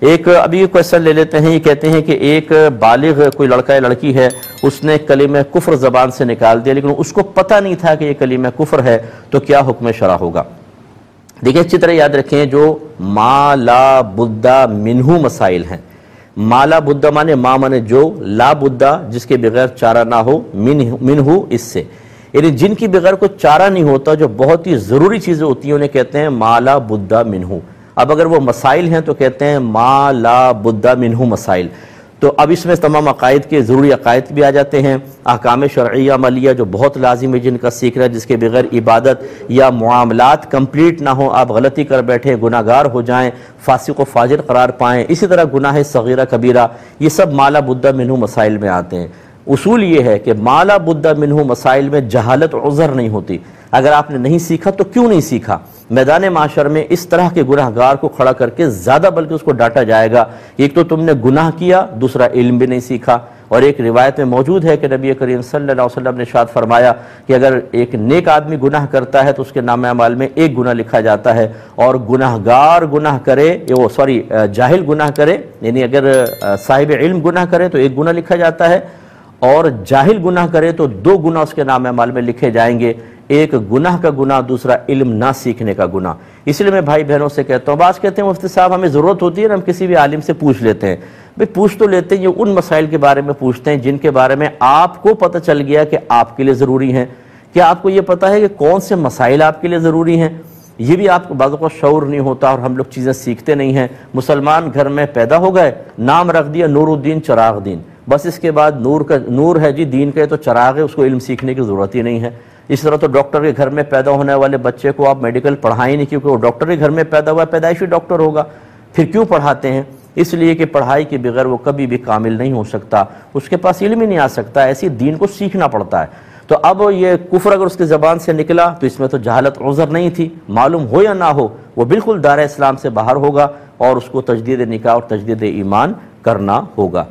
ایک ابھی کوشچن لے لیتے ہیں. یہ کہتے ہیں کہ ایک بالغ کوئی لڑکا یا لڑکی ہے, اس نے کلمہ کفر زبان سے نکال دیا لیکن اس کو پتہ نہیں تھا کہ یہ کلمہ کفر ہے, تو کیا حکم شرع ہوگا؟ دیکھیں اچھی طرح یاد رکھیں, جو ما لا بدہ منہ مسائل ہیں. ما لا بدہ مانے ما مانے جو, لا بدہ جس کے بغیر چارہ نہ ہو, منہ اس سے, یعنی جن کی بغیر کوئی چارہ نہیں ہوتا, جو بہت ہی ضروری چیزیں ہوتی ہیں انہیں کہتے ہیں ما لا بدہ منہ. اب اگر وہ مسائل ہیں تو کہتے ہیں ما لا بدہ منہ مسائل. تو اب اس میں تمام عقائد کے ضروری عقائد بھی آ جاتے ہیں, احکام شرعیہ عملیہ جو بہت لازم ہے جن کا سیکھنا, جس کے بغیر عبادت یا معاملات کمپلیٹ نہ ہوں, آپ غلطی کر بیٹھیں, گناہ گار ہو جائیں, فاسق و فاجر قرار پائیں. اسی طرح گناہ صغیرہ کبیرہ, یہ سب ما لا بدہ منہ مسائل میں آتے ہیں. اصول یہ ہے کہ ما لا بدہ منہ مسائل میں جہالت عذر نہیں ہوتی. اگر آپ نے نہیں سیکھا تو کیوں نہیں سیکھا, میدان معاشر میں اس طرح کے گناہ گار کو کھڑا کر کے زیادہ بلکہ اس کو ڈانٹا جائے گا. ایک تو تم نے گناہ کیا, دوسرا علم بھی نہیں سیکھا. اور ایک روایت میں موجود ہے کہ نبی کریم صلی اللہ علیہ وسلم نے ارشاد فرمایا کہ اگر ایک نیک آدمی گناہ کرتا ہے تو اس کے نام اعمال میں ایک گناہ لکھا جاتا ہے, اور گناہ گار گناہ کرے, جاہل گناہ کرے, یعنی اگر صاحب علم گناہ کرے تو ایک گناہ لکھا جاتا ہے, اور جاہل گناہ کرے تو 2 گناہ اس کے نام اعمال میں لکھے جائیں گے. ایک گناہ کا گناہ, دوسرا علم نہ سیکھنے کا گناہ. اس لیے میں بھائی بہنوں سے کہتا ہوں, بعض کہتے ہیں مفتی صاحب ہمیں ضرورت ہوتی ہے نا, ہم کسی بھی عالم سے پوچھ لیتے ہیں. بھئی پوچھ تو لیتے ہیں, یہ ان مسائل کے بارے میں پوچھتے ہیں جن کے بارے میں آپ کو پتہ چل گیا کہ آپ کے لیے ضروری ہیں. کیا آپ کو یہ پتہ ہے کہ کون سے مسائل آپ کے لیے ضروری ہیں؟ یہ بھی آپ کو بعض اوقات شعور نہیں ہوتا, اور ہم لوگ چیزیں سیکھتے نہیں ہیں. مسلمان گھر میں پیدا ہو گئے, نام رکھ دیا نور الدین چراغ دین, بس اس کے بعد نور ہے جی دین کا, تو چراغ ہے, اس کو علم سیکھنے کی ضرورت ہی نہیں ہے. اس طرح تو ڈاکٹر کے گھر میں پیدا ہونے والے بچے کو آپ میڈیکل پڑھائیں نہیں, کیونکہ وہ ڈاکٹر کے گھر میں پیدا ہوا, پیدائشی ڈاکٹر ہوگا. پھر کیوں پڑھاتے ہیں؟ اس لیے کہ پڑھائی کے بغیر وہ کبھی بھی کامل نہیں ہو سکتا, اس کے پاس علم ہی نہیں آ سکتا, ایسی دین کو سیکھنا پڑتا ہے. تو اب یہ کفر اگر اس کی زبان سے نکلا تو اس میں تو جہالت عذر نہیں تھی, معلوم ہو یا نہ ہو وہ بالکل دائرہ اسلام سے باہر ہوگا, اور اس کو تجدید نکاح اور تجدید ایمان کرنا ہوگا.